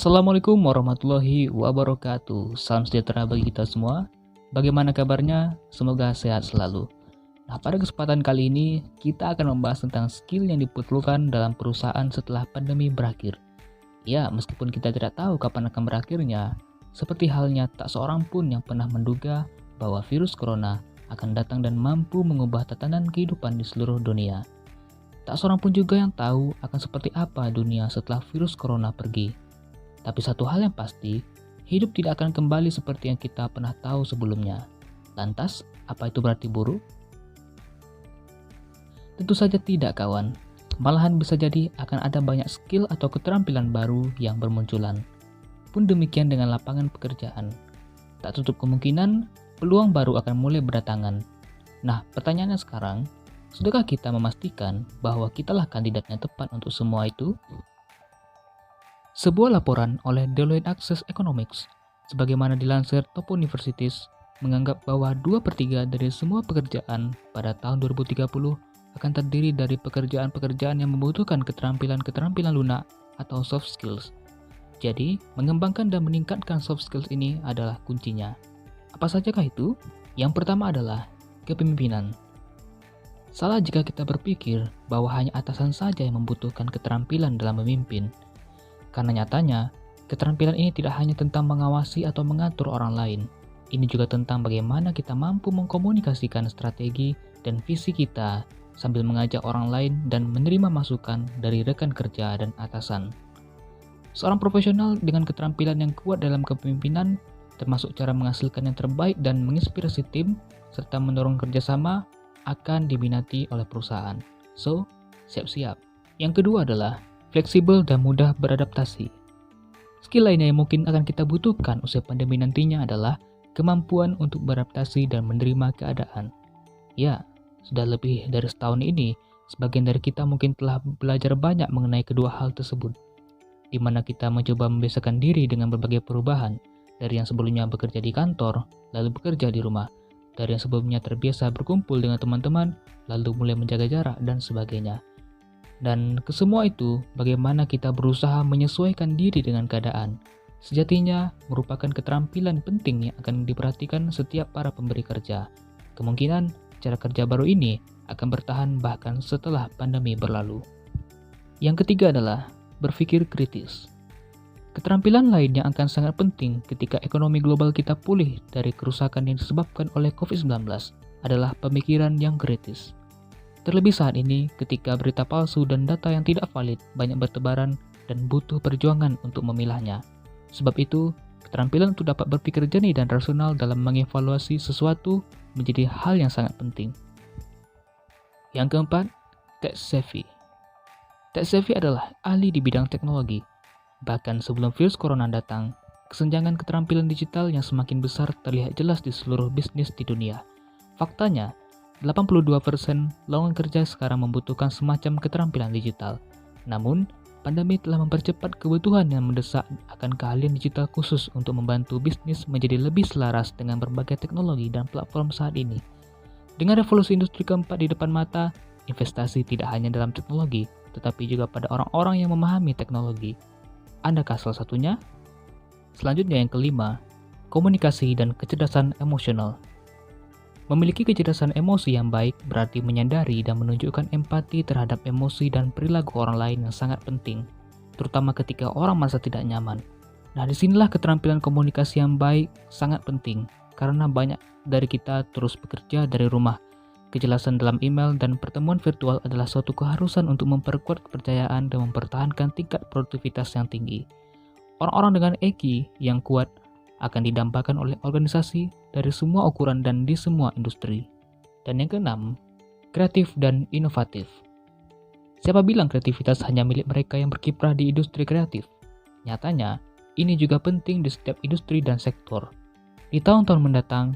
Assalamualaikum warahmatullahi wabarakatuh. Salam sejahtera bagi kita semua. Bagaimana kabarnya? Semoga sehat selalu. Nah, pada kesempatan kali ini kita akan membahas tentang skill yang diperlukan dalam perusahaan setelah pandemi berakhir. Ya, meskipun kita tidak tahu kapan akan berakhirnya, seperti halnya tak seorang pun yang pernah menduga bahwa virus corona akan datang dan mampu mengubah tatanan kehidupan di seluruh dunia. Tak seorang pun juga yang tahu akan seperti apa dunia setelah virus corona pergi. Tapi satu hal yang pasti, hidup tidak akan kembali seperti yang kita pernah tahu sebelumnya. Lantas, apa itu berarti buruk? Tentu saja tidak, kawan. Malahan bisa jadi akan ada banyak skill atau keterampilan baru yang bermunculan. Pun demikian dengan lapangan pekerjaan. Tak tutup kemungkinan, peluang baru akan mulai berdatangan. Nah, pertanyaannya sekarang, sudahkah kita memastikan bahwa kitalah kandidat yang tepat untuk semua itu? Sebuah laporan oleh Deloitte Access Economics, sebagaimana dilansir Top Universities, menganggap bahwa 2/3 dari semua pekerjaan pada tahun 2030 akan terdiri dari pekerjaan-pekerjaan yang membutuhkan keterampilan-keterampilan lunak atau soft skills. Jadi, mengembangkan dan meningkatkan soft skills ini adalah kuncinya. Apa sajakah itu? Yang pertama adalah kepemimpinan. Salah jika kita berpikir bahwa hanya atasan saja yang membutuhkan keterampilan dalam memimpin. Karena nyatanya, keterampilan ini tidak hanya tentang mengawasi atau mengatur orang lain. Ini juga tentang bagaimana kita mampu mengkomunikasikan strategi dan visi kita sambil mengajak orang lain dan menerima masukan dari rekan kerja dan atasan. Seorang profesional dengan keterampilan yang kuat dalam kepemimpinan, termasuk cara menghasilkan yang terbaik dan menginspirasi tim, serta mendorong kerjasama, akan diminati oleh perusahaan. So, siap-siap. Yang kedua adalah fleksibel dan mudah beradaptasi. Skill lainnya yang mungkin akan kita butuhkan usai pandemi nantinya adalah kemampuan untuk beradaptasi dan menerima keadaan. Ya, sudah lebih dari setahun ini, sebagian dari kita mungkin telah belajar banyak mengenai kedua hal tersebut, di mana kita mencoba membiasakan diri dengan berbagai perubahan, dari yang sebelumnya bekerja di kantor, lalu bekerja di rumah, dari yang sebelumnya terbiasa berkumpul dengan teman-teman, lalu mulai menjaga jarak, dan sebagainya. Dan kesemua itu, bagaimana kita berusaha menyesuaikan diri dengan keadaan, sejatinya merupakan keterampilan penting yang akan diperhatikan setiap para pemberi kerja. Kemungkinan cara kerja baru ini akan bertahan bahkan setelah pandemi berlalu. Yang ketiga adalah berpikir kritis. Keterampilan lain yang akan sangat penting ketika ekonomi global kita pulih dari kerusakan yang disebabkan oleh COVID-19 adalah pemikiran yang kritis. Terlebih saat ini ketika berita palsu dan data yang tidak valid banyak bertebaran dan butuh perjuangan untuk memilahnya. Sebab itu, keterampilan untuk dapat berpikir jernih dan rasional dalam mengevaluasi sesuatu menjadi hal yang sangat penting. Yang keempat, tech savvy. Tech savvy adalah ahli di bidang teknologi. Bahkan sebelum virus corona datang, kesenjangan keterampilan digital yang semakin besar terlihat jelas di seluruh bisnis di dunia. Faktanya, 82% lowongan kerja sekarang membutuhkan semacam keterampilan digital. Namun, pandemi telah mempercepat kebutuhan yang mendesak akan keahlian digital khusus untuk membantu bisnis menjadi lebih selaras dengan berbagai teknologi dan platform saat ini. Dengan revolusi industri keempat di depan mata, investasi tidak hanya dalam teknologi, tetapi juga pada orang-orang yang memahami teknologi. Andakah salah satunya? Selanjutnya yang kelima, komunikasi dan kecerdasan emosional. Memiliki kecerdasan emosi yang baik berarti menyadari dan menunjukkan empati terhadap emosi dan perilaku orang lain yang sangat penting, terutama ketika orang merasa tidak nyaman. Nah, disinilah keterampilan komunikasi yang baik sangat penting, karena banyak dari kita terus bekerja dari rumah. Kejelasan dalam email dan pertemuan virtual adalah suatu keharusan untuk memperkuat kepercayaan dan mempertahankan tingkat produktivitas yang tinggi. Orang-orang dengan EQ yang kuat akan didambakan oleh organisasi dari semua ukuran dan di semua industri. Dan yang keenam, kreatif dan inovatif. Siapa bilang kreativitas hanya milik mereka yang berkiprah di industri kreatif? Nyatanya, ini juga penting di setiap industri dan sektor. Di tahun-tahun mendatang,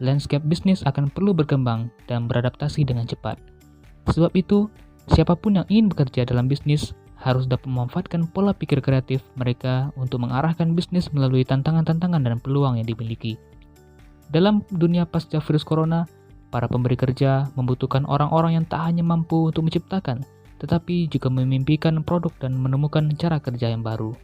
landscape bisnis akan perlu berkembang dan beradaptasi dengan cepat. Sebab itu, siapapun yang ingin bekerja dalam bisnis harus dapat memanfaatkan pola pikir kreatif mereka untuk mengarahkan bisnis melalui tantangan-tantangan dan peluang yang dimiliki. Dalam dunia pasca virus corona, para pemberi kerja membutuhkan orang-orang yang tak hanya mampu untuk menciptakan, tetapi juga memimpikan produk dan menemukan cara kerja yang baru.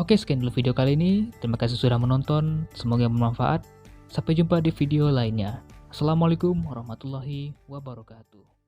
Oke, sekian dulu video kali ini. Terima kasih sudah menonton. Semoga bermanfaat. Sampai jumpa di video lainnya. Assalamualaikum warahmatullahi wabarakatuh.